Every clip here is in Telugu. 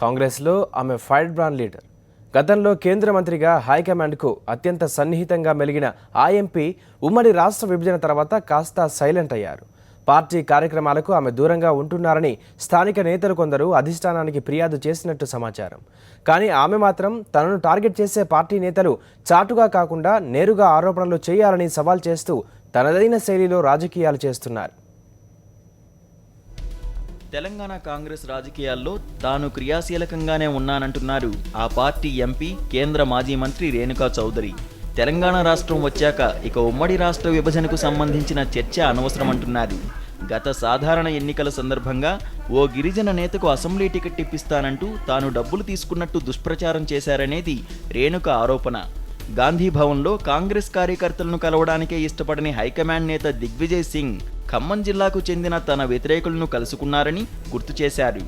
కాంగ్రెస్లో ఆమె ఫైర్ బ్రాండ్ లీడర్. గతంలో కేంద్ర మంత్రిగా హైకమాండ్కు అత్యంత సన్నిహితంగా మెలిగిన ఆ ఎంపీ ఉమ్మడి రాష్ట్ర విభజన తర్వాత కాస్త సైలెంట్ అయ్యారు. పార్టీ కార్యక్రమాలకు ఆమె దూరంగా ఉంటున్నారని స్థానిక నేతలు కొందరు అధిష్టానానికి ఫిర్యాదు చేసినట్టు సమాచారం. కానీ ఆమె మాత్రం తనను టార్గెట్ చేసే పార్టీ నేతలు చాటుగా కాకుండా నేరుగా ఆరోపణలు చేయాలని సవాల్ చేస్తూ తనదైన శైలిలో రాజకీయాలు చేస్తున్నారు. తెలంగాణ కాంగ్రెస్ రాజకీయాల్లో తాను క్రియాశీలకంగానే ఉన్నానంటున్నారు ఆ పార్టీ ఎంపీ, కేంద్ర మాజీ మంత్రి రేణుకా చౌదరి. తెలంగాణ రాష్ట్రం వచ్చాక ఇక ఉమ్మడి రాష్ట్ర విభజనకు సంబంధించిన చర్చ అనవసరమంటున్నారు. గత సాధారణ ఎన్నికల సందర్భంగా ఓ గిరిజన నేతకు అసెంబ్లీ టికెట్ ఇప్పిస్తానంటూ తాను డబ్బులు తీసుకున్నట్టు దుష్ప్రచారం చేశారనేది రేణుక ఆరోపణ. గాంధీ భవన్లో కాంగ్రెస్ కార్యకర్తలను కలవడానికే ఇష్టపడని హైకమాండ్ నేత దిగ్విజయ్ సింగ్ ఖమ్మం జిల్లాకు చెందిన తన వ్యతిరేకులను కలుసుకున్నారని గుర్తు చేశారు.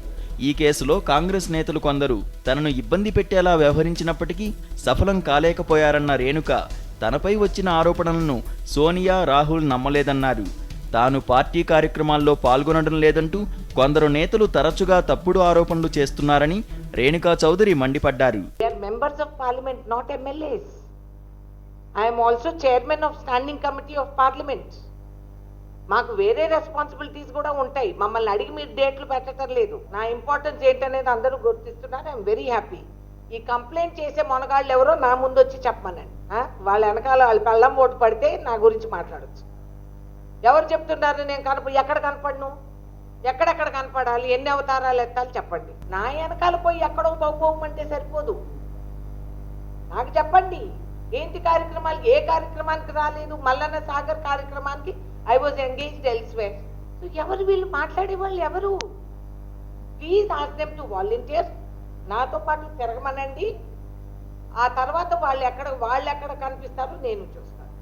ఈ కేసులో కాంగ్రెస్ నేతలు కొందరు తనను ఇబ్బంది పెట్టేలా వ్యవహరించినప్పటికీ సఫలం కాలేకపోయారన్న రేణుక తనపై వచ్చిన ఆరోపణలను సోనియా, రాహుల్ నమ్మలేదన్నారు. తాను పార్టీ కార్యక్రమాల్లో పాల్గొనడం లేదంటూ కొందరు నేతలు తరచుగా తప్పుడు ఆరోపణలు చేస్తున్నారని రేణుకా చౌదరి మండిపడ్డారు. మాకు వేరే రెస్పాన్సిబిలిటీస్ కూడా ఉంటాయి. మమ్మల్ని అడిగి మీరు డేట్లు పెట్టడం లేదు. నా ఇంపార్టెన్స్ ఏంటనేది అందరూ గుర్తిస్తున్నారు. I'm very happy. ఈ కంప్లైంట్ చేసే మొనగాళ్ళు ఎవరో నా ముందు వచ్చి చెప్పమనండి. వాళ్ళ వెనకాల వాళ్ళ పెళ్ళం ఓటు పడితే నా గురించి మాట్లాడచ్చు. ఎవరు చెప్తున్నారు నేను ఎక్కడ కనపడను? ఎక్కడెక్కడ కనపడాలి? ఎన్ని అవతారాలు ఎత్తాలి చెప్పండి. నా వెనకాల పోయి ఎక్కడో పోమంటే సరిపోదు. నాకు చెప్పండి ఏంటి కార్యక్రమాలు, ఏ కార్యక్రమానికి రాలేదు? మల్లన్న సాగర్ కార్యక్రమానికి I was engaged elsewhere. So ఎవరు వీళ్ళు మాట్లాడే వాళ్ళు ఎవరు? Please ask them to volunteer. నాతో పాటు తిరగమనండి. ఆ తర్వాత వాళ్ళు ఎక్కడ కనిపిస్తారో నేను చూస్తాను.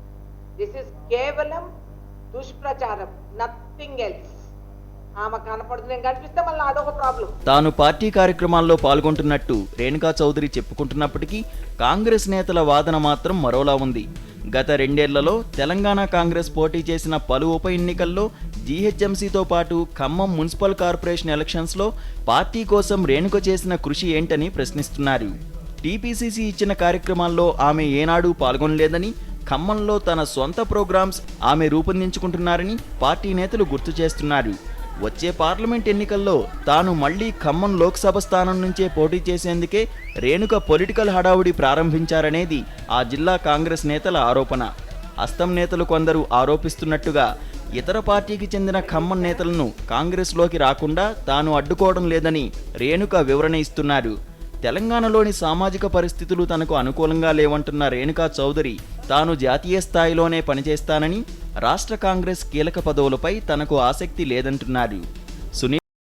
దిస్ ఇస్ కేవలం దుష్ప్రచారం, నథింగ్ ఎల్స్. ఆమె కనపడుతు నేను కనిపిస్తే మళ్ళీ అదొక ప్రాబ్లం. తాను పార్టీ కార్యక్రమాల్లో పాల్గొంటున్నట్టు రేణుకా చౌదరి చెప్పుకుంటున్నప్పటికీ కాంగ్రెస్ నేతల వాదన మాత్రం మరోలా ఉంది. గత 2 ఏళ్లలో తెలంగాణ కాంగ్రెస్ పోటీ చేసిన పలు ఉప ఎన్నికల్లో జీహెచ్ఎంసీతో పాటు ఖమ్మం మున్సిపల్ కార్పొరేషన్ ఎలక్షన్స్లో పార్టీ కోసం రేణుక చేసిన కృషి ఏంటని ప్రశ్నిస్తున్నారు. టీపీసీసీ ఇచ్చిన కార్యక్రమాల్లో ఆమె ఏనాడూ పాల్గొనలేదని, ఖమ్మంలో తన సొంత ప్రోగ్రామ్స్ ఆమె రూపొందించుకుంటున్నారని పార్టీ నేతలు గుర్తు చేస్తున్నారు. వచ్చే పార్లమెంట్ ఎన్నికల్లో తాను మళ్లీ ఖమ్మం లోక్సభ స్థానం నుంచే పోటీ చేసేందుకే రేణుక పొలిటికల్ హడావుడి ప్రారంభించారనేది ఆ జిల్లా కాంగ్రెస్ నేతల ఆరోపణ. హస్తం నేతలు కొందరు ఆరోపిస్తున్నట్టుగా ఇతర పార్టీకి చెందిన ఖమ్మం నేతలను కాంగ్రెస్లోకి రాకుండా తాను అడ్డుకోవడం లేదని రేణుక వివరణ ఇస్తున్నారు. తెలంగాణలోని సామాజిక పరిస్థితులు తనకు అనుకూలంగా లేవంటున్న రేణుకా చౌదరి తాను జాతీయ స్థాయిలోనే పనిచేస్తానని, రాష్ట్ర కాంగ్రెస్ కీలక పదవులపై తనకు ఆసక్తి లేదంటున్నారు.